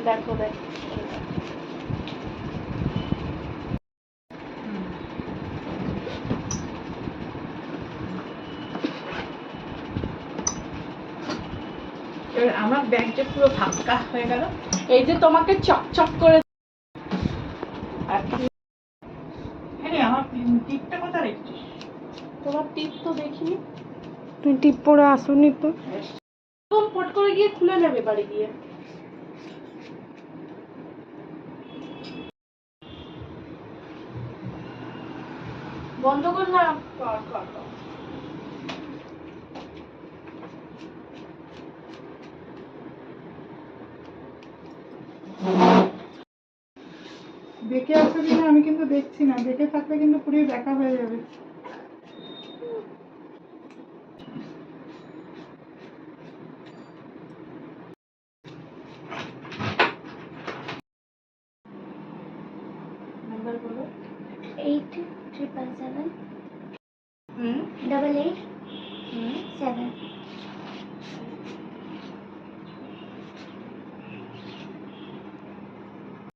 দেখো দেখ, আমার ব্যাগ যে পুরো ফাঁকা হয়ে গেল। এই যে তোমাকে চকচক করে, হ্যাঁ আমার টিপটা কোথায় রেখেছিস? তোমার টিপ তো দেখিনি। তুই টিপ পরে আসুনি তো। ফট করে গিয়ে খুলে নেবে বাড়ি গিয়ে। বন্ধ কর না। দেখে আসো কিনা আমি কিন্তু দেখছি না, দেখে থাকলে কিন্তু পুরো দেখা হয়ে যাবে। নাম্বার বলো। 8777 হুম 88 হুম 7